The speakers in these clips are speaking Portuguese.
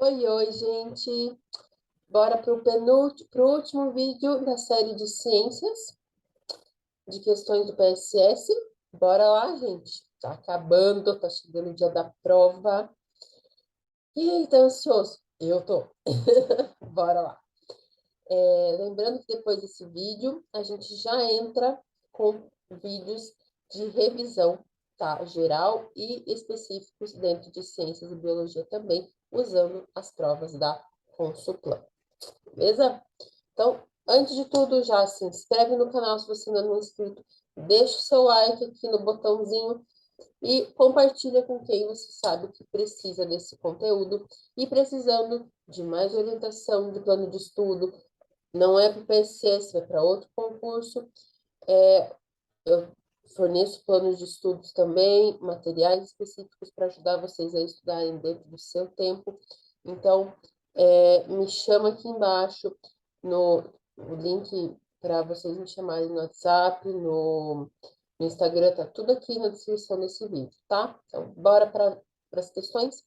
Oi, gente! Bora para o último vídeo da série de ciências, de questões do PSS. Bora lá, gente! Tá acabando, tá chegando o dia da prova. E aí, tá ansioso? Eu tô. Bora lá. Lembrando que depois desse vídeo, a gente já entra com vídeos de revisão, tá? Geral e específicos dentro de ciências e biologia também, usando as provas da Consulplan. Beleza? Então, antes de tudo, já se inscreve no canal se você ainda não é inscrito, deixa o seu like aqui no botãozinho e compartilha com quem você sabe que precisa desse conteúdo e precisando de mais orientação de plano de estudo. Não é para o PSS, é para outro concurso. Eu forneço planos de estudos também, materiais específicos para ajudar vocês a estudarem dentro do seu tempo. Então, me chama aqui embaixo no link para vocês me chamarem no WhatsApp, no Instagram, tá tudo aqui na descrição desse vídeo, tá? Então, bora para as questões?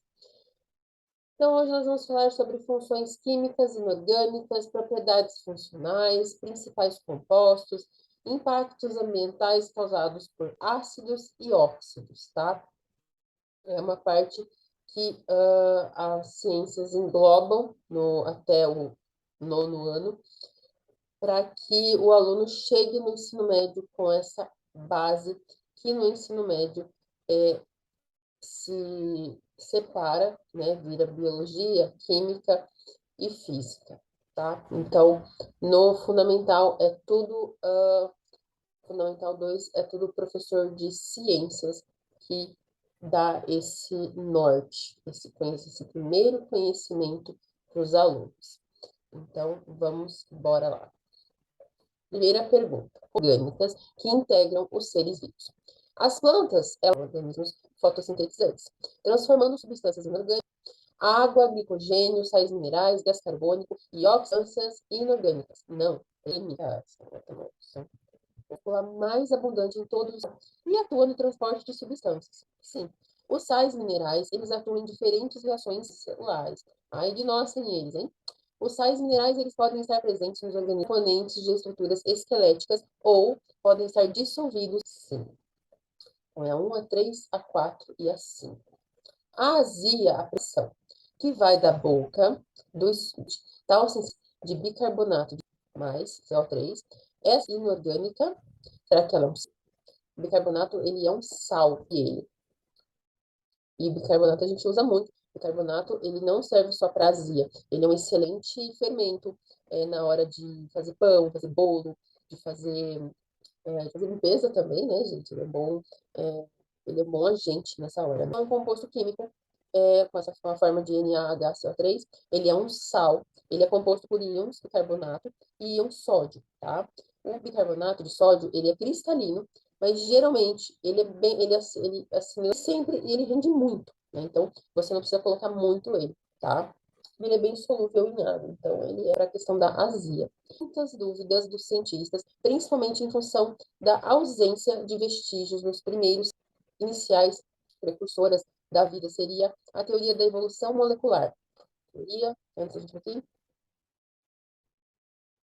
Então, hoje nós vamos falar sobre funções químicas inorgânicas, propriedades funcionais, principais compostos, impactos ambientais causados por ácidos e óxidos, tá? É uma parte que as ciências englobam até o 9º ano, para que o aluno chegue no ensino médio com essa base, que no ensino médio se separa, né, vira biologia, química e física, tá? Então, no fundamental é tudo, fundamental 2 é tudo professor de ciências que dá esse norte, esse primeiro conhecimento para os alunos. Então, bora lá. Primeira pergunta. Orgânicas que integram os seres vivos. As plantas, são organismos fotossintetizantes, transformando substâncias inorgânicas, água, glicogênio, sais minerais, gás carbônico e substâncias inorgânicas. Não, químicas, são a molécula mais abundante em todos os e atua no transporte de substâncias. Sim, os sais minerais, eles atuam em diferentes reações celulares. Ai de nós sem eles, hein? Os sais minerais, eles podem estar presentes nos organismos componentes de estruturas esqueléticas ou podem estar dissolvidos, sim. Então, é a 1, a 3, a 4 e a 5. A azia, a pressão, que vai da boca do tal de bicarbonato mais CO3, é inorgânica. Será que ela é um bicarbonato? Ele é um sal, e bicarbonato a gente usa muito. Bicarbonato, ele não serve só para azia, ele é um excelente fermento na hora de fazer pão, fazer bolo, de fazer limpeza também, né, gente? Ele é bom agente nessa hora. É um composto químico com a forma de NaHCO3, ele é um sal, ele é composto por íons de carbonato e íon sódio, tá? O bicarbonato de sódio, ele é cristalino, mas geralmente ele sempre ele rende muito, né? Então você não precisa colocar muito ele, tá? Ele é bem solúvel em água, então ele é para a questão da azia. Muitas dúvidas dos cientistas, principalmente em função da ausência de vestígios nos primeiros iniciais precursoras da vida, seria a teoria da evolução molecular. Antes a gente aqui.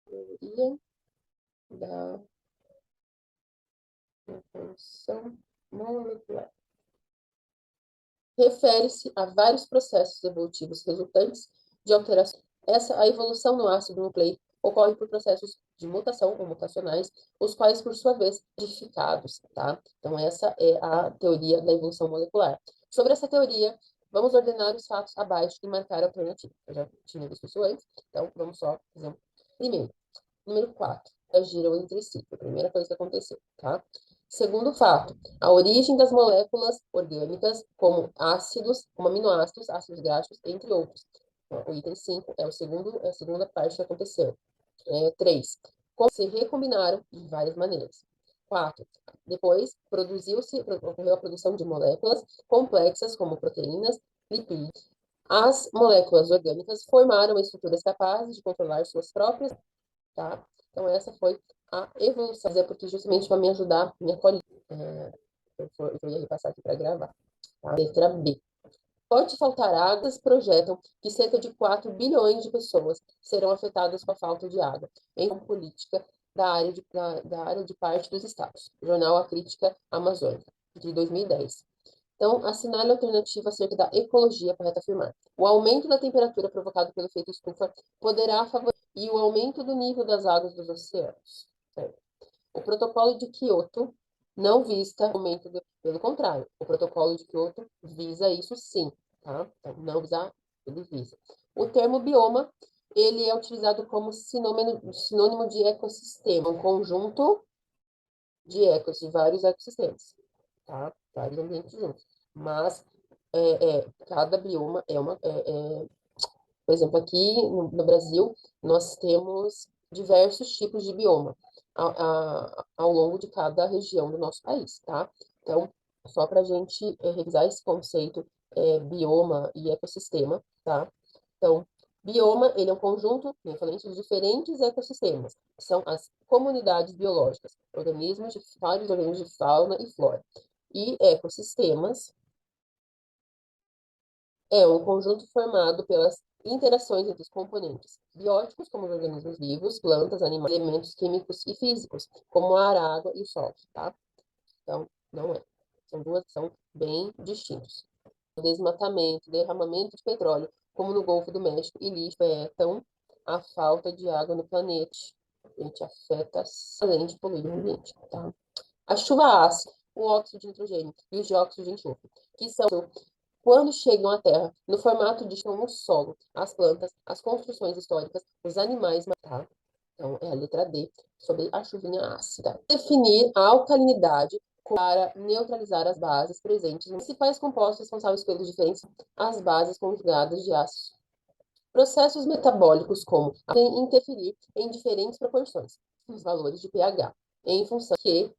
Teoria da evolução molecular. Refere-se a vários processos evolutivos resultantes de alterações. A evolução no ácido nucleico ocorre por processos de mutação ou mutacionais, os quais, por sua vez, modificados, tá? Então, essa é a teoria da evolução molecular. Sobre essa teoria, vamos ordenar os fatos abaixo e marcar a alternativa. Eu já tinha visto isso antes, então vamos só fazer um. Primeiro, número 4, agiram entre si. Foi a primeira coisa que aconteceu, tá? Segundo fato, a origem das moléculas orgânicas, como ácidos, como aminoácidos, ácidos graxos, entre outros. O item 5 é a segunda parte que aconteceu. 3. Como se recombinaram de várias maneiras. 4. Depois, ocorreu a produção de moléculas complexas, como proteínas, lipídios. As moléculas orgânicas formaram estruturas capazes de controlar suas próprias, tá? Então, essa foi a evolução, porque justamente para me ajudar, minha colinha, eu ia repassar aqui para gravar. Tá? Letra B. Pode faltar água, projetam que cerca de 4 bilhões de pessoas serão afetadas com a falta de água, em uma política da área de parte dos estados. Jornal A Crítica Amazônica, de 2010. Então, assinale a alternativa acerca da ecologia, correto afirmar. O aumento da temperatura provocado pelo efeito estufa poderá favorecer e o aumento do nível das águas dos oceanos. Certo? O protocolo de Kyoto não visa aumento pelo contrário, o protocolo de Kyoto visa isso sim, tá? Então, não visa, ele visa. O termo bioma, ele é utilizado como sinônimo de ecossistema, um conjunto de vários ecossistemas, tá? Vários ambientes juntos. Mas cada bioma por exemplo, aqui no Brasil, nós temos diversos tipos de bioma ao longo de cada região do nosso país, tá? Então, só para a gente revisar esse conceito, bioma e ecossistema, tá? Então, bioma, ele é um conjunto, como eu falei, de diferentes ecossistemas, que são as comunidades biológicas, vários organismos de fauna e flora. E ecossistemas é um conjunto formado pelas interações entre os componentes bióticos, como os organismos vivos, plantas, animais, elementos químicos e físicos, como o ar, a água e o solo, tá? Então, não é. São bem distintos. O desmatamento, derramamento de petróleo, como no Golfo do México, e lixo afetam a falta de água no planeta. A gente afeta, além de poluir o ambiente, tá? A chuva ácida, o óxido de nitrogênio e os dióxidos de enxofre, que são quando chegam à Terra, no formato de chão no solo, as plantas, as construções históricas, os animais, tá? Então, é a letra D, sobre a chuvinha ácida. Definir a alcalinidade para neutralizar as bases presentes nos principais compostos responsáveis pelos diferentes as bases conjugadas de ácidos. Processos metabólicos como podem interferir em diferentes proporções nos valores de pH, em função que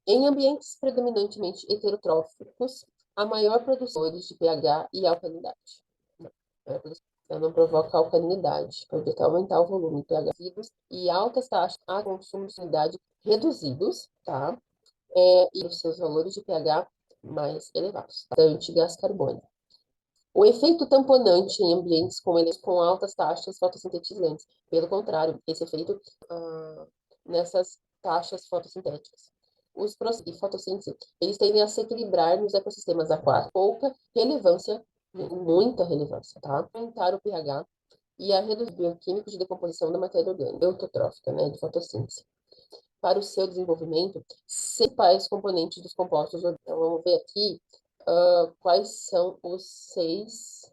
em ambientes predominantemente heterotróficos, a maior produção de pH e alcalinidade. Então, não provoca alcalinidade, pode até aumentar o volume de pH e altas taxas de consumo de umidade reduzidos, tá? E os seus valores de pH mais elevados, bastante gás carbônico. O efeito tamponante em ambientes com altas taxas fotossintetizantes. Pelo contrário, esse efeito nessas taxas fotossintéticas. Os processos de fotossíntese, eles tendem a se equilibrar nos ecossistemas aquáticos. Pouca relevância, muita relevância, tá? Aumentar o pH e a reduzir bioquímicos de decomposição da matéria orgânica, autotrófica, né, de fotossíntese. Para o seu desenvolvimento, principais componentes dos compostos orgânicos. Então, vamos ver aqui quais são os seis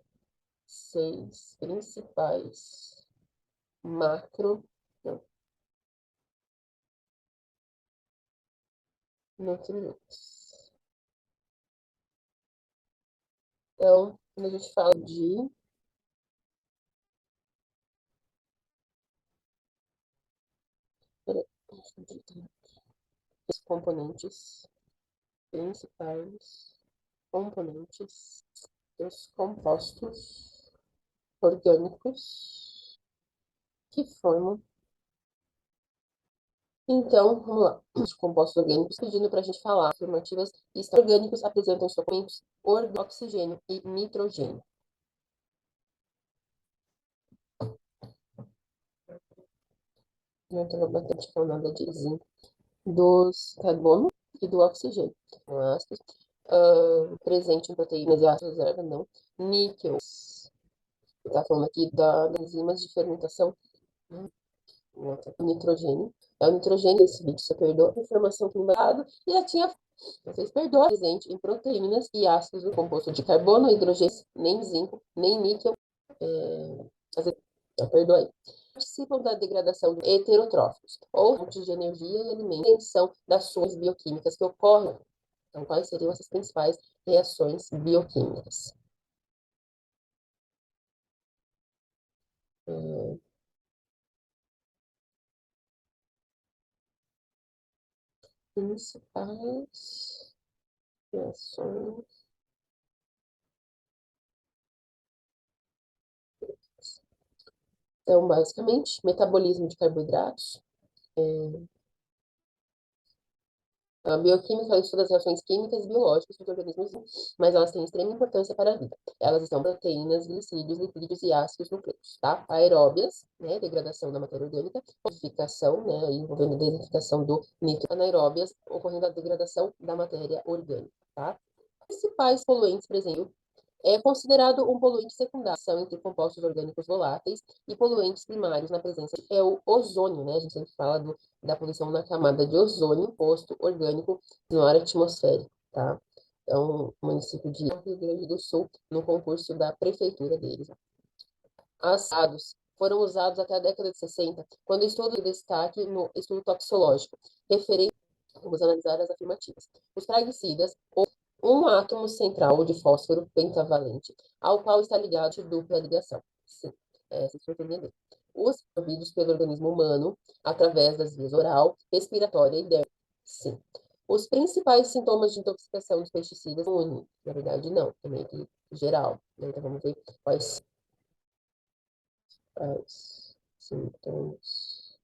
principais macro não, nutrientes. Então, quando a gente fala de os componentes principais componentes dos compostos orgânicos que formam. Então, vamos lá. Os compostos orgânicos, pedindo para a gente falar afirmativas orgânicos apresentam os documentos oxigênio e nitrogênio. Não tem bastante nada de zinco. Dos carbono e do oxigênio. Ácidos. Presente em proteínas e ácidos reserva, não. Níquel. Está falando aqui das enzimas de fermentação. Nitrogênio. É o nitrogênio desse vídeo, você perdoa a informação que embarcado e já tinha. Vocês perdoam presente em proteínas e ácidos do composto de carbono, hidrogênio, nem zinco, nem níquel. Já perdoa aí. Participam da degradação de heterotróficos, ou fontes de energia e alimentação das ações bioquímicas que ocorrem. Então, quais seriam essas principais reações bioquímicas? Principais reações. Então, basicamente, metabolismo de carboidratos, A bioquímica ela estuda as reações químicas e biológicas dos organismos, mas elas têm extrema importância para a vida. Elas estão proteínas, glicídios, lipídios e ácidos nucleicos, tá? Aeróbias, né, degradação da matéria orgânica, modificação, né, aí envolvendo a desertificação do nitro, anaeróbias, ocorrendo a degradação da matéria orgânica, tá? Principais poluentes presentes é considerado um poluente secundário, são entre compostos orgânicos voláteis e poluentes primários na presença é o ozônio, né? A gente sempre fala da poluição na camada de ozônio, posto orgânico no ar atmosférico, tá? Então, o município de Rio Grande do Sul, no concurso da prefeitura deles. Assados foram usados até a década de 60, quando o estudo de destaque no estudo toxicológico, referente, vamos analisar as afirmativas. Os praguicidas, um átomo central de fósforo pentavalente, ao qual está ligado de dupla ligação. Sim, vocês vão entender. Os absorvidos pelo organismo humano através das vias oral, respiratória e dérmica. Sim. Os principais sintomas de intoxicação dos pesticidas são na verdade, não, também aqui geral. Né? Então, vamos ver quais os sintomas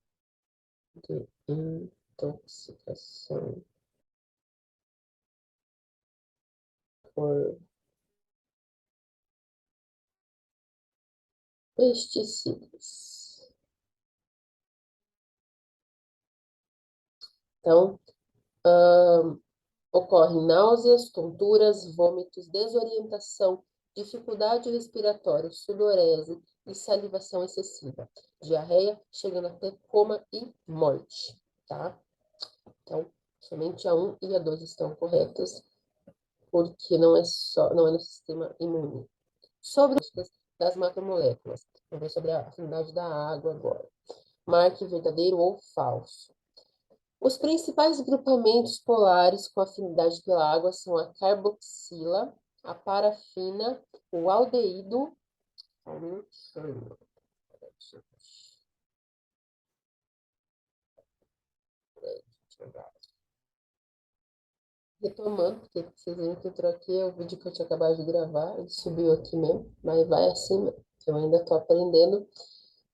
de intoxicação por pesticidas. Então, ocorrem náuseas, tonturas, vômitos, desorientação, dificuldade respiratória, sudorese e salivação excessiva, diarreia, chegando até coma e morte, tá? Então, somente a 1 e a 2 estão corretas, porque não é no sistema imune. Sobre as das macromoléculas, vamos ver sobre a afinidade da água agora. Marque verdadeiro ou falso. Os principais grupamentos polares com afinidade pela água são a carboxila, a parafina, o aldeído. Retomando, porque vocês viram que entrou aqui, é o vídeo que eu tinha acabado de gravar, ele subiu aqui mesmo, mas vai assim mesmo. Eu ainda estou aprendendo.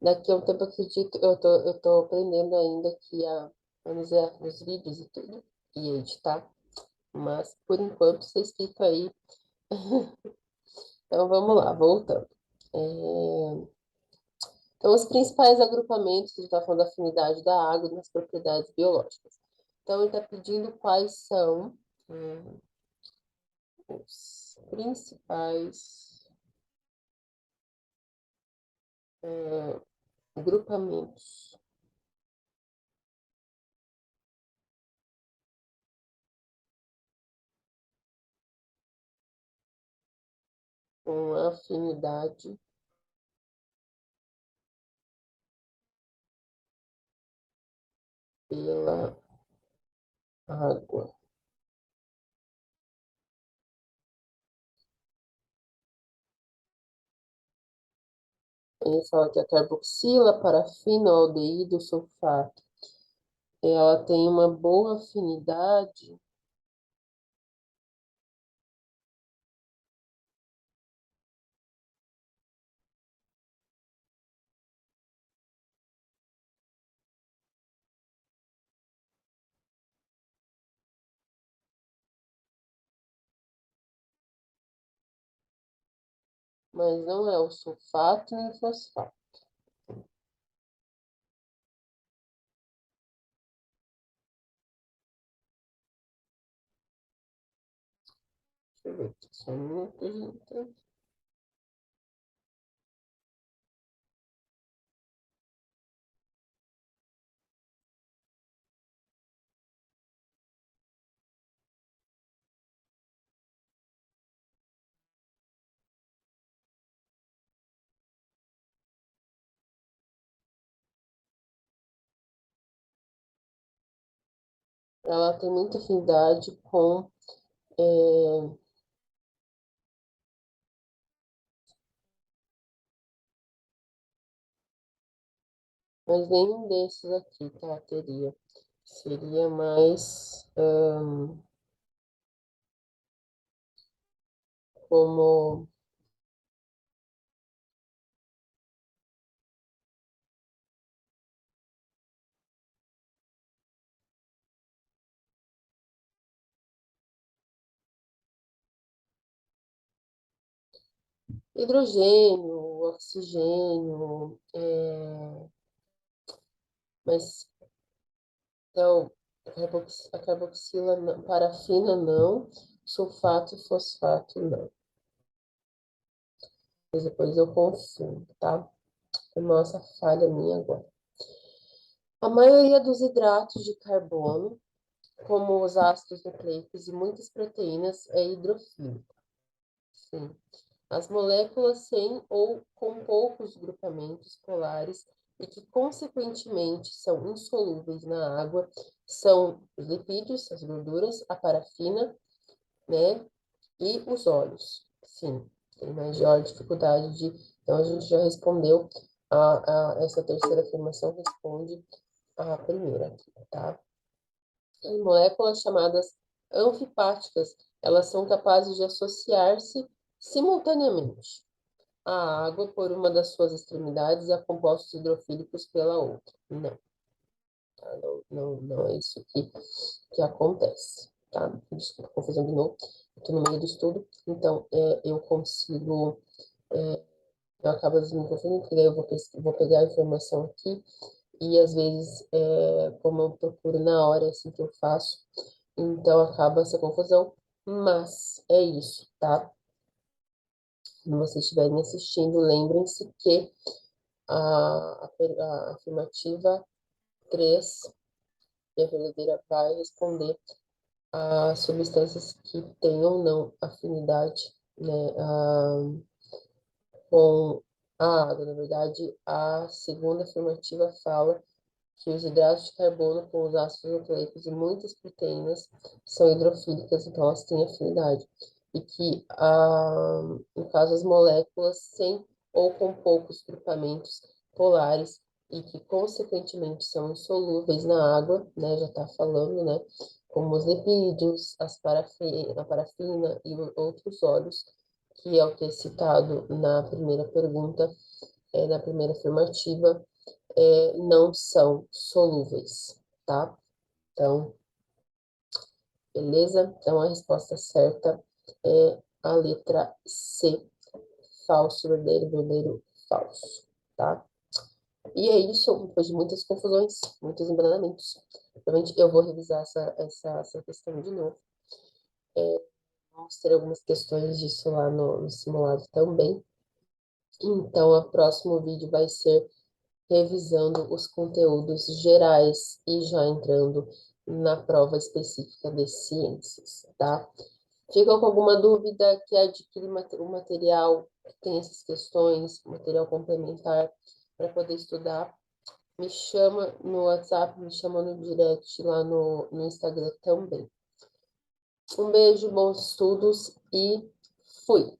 Daqui a um tempo, eu acredito, eu tô aprendendo ainda aqui a manusear os vídeos e tudo, e editar. Mas, por enquanto, vocês ficam aí. Então, vamos lá, voltando. Então, os principais agrupamentos, a gente está falando da afinidade da água nas propriedades biológicas. Então, ele está pedindo quais são os principais agrupamentos com afinidade pela água. Ele fala que a carboxila, parafina, o aldeído, o sulfato, ela tem uma boa afinidade mas não é o sulfato nem o fosfato. Deixa eu ver aqui, só um minuto, gente. Ela tem muita afinidade com mas nenhum desses aqui, tá? Teria. Seria mais como hidrogênio, oxigênio, mas então, a carboxila, não, parafina não, sulfato e fosfato não. Mas depois eu confundo, tá? Nossa, falha minha agora. A maioria dos hidratos de carbono, como os ácidos nucleicos e muitas proteínas, é hidrofílico. Sim. As moléculas sem ou com poucos grupamentos polares e que, consequentemente, são insolúveis na água, são os lipídios, as gorduras, a parafina, né? E os óleos. Sim, tem maior dificuldade de. Então, a gente já respondeu essa terceira afirmação, responde a primeira aqui, tá? Em moléculas chamadas anfipáticas, elas são capazes de associar-se simultaneamente à água por uma das suas extremidades e a compostos hidrofílicos pela outra. Não, tá? Não é isso que acontece, tá? Desculpa, confusão de novo. Estou no meio do estudo, então eu consigo, eu acabo me confundindo, porque daí eu vou pegar a informação aqui e às vezes, como eu procuro na hora, é assim que eu faço, então acaba essa confusão, mas é isso, tá? Quando vocês estiverem assistindo, lembrem-se que a afirmativa 3 e a verdadeira vai responder a substâncias que têm ou não afinidade, né, com a água. Na verdade, a segunda afirmativa fala que os hidratos de carbono com os ácidos nucleicos e muitas proteínas são hidrofílicas, então elas têm afinidade. E que, no caso, as moléculas sem ou com poucos grupamentos polares e que, consequentemente, são insolúveis na água, né, já está falando, né, como os lipídios, a parafina e outros óleos, que é o que é citado na primeira pergunta, na primeira afirmativa, não são solúveis, tá? Então, beleza? Então, a resposta certa é a letra C, falso, verdadeiro, verdadeiro, falso, tá? E é isso, depois de muitas confusões, muitos embananamentos. Realmente, eu vou revisar essa questão de novo. Vamos ter algumas questões disso lá no simulado também. Então, o próximo vídeo vai ser revisando os conteúdos gerais e já entrando na prova específica de ciências, tá? Ficam com alguma dúvida, que adquire o material que tem essas questões, material complementar para poder estudar, me chama no WhatsApp, me chama no direct lá no Instagram também. Um beijo, bons estudos e fui!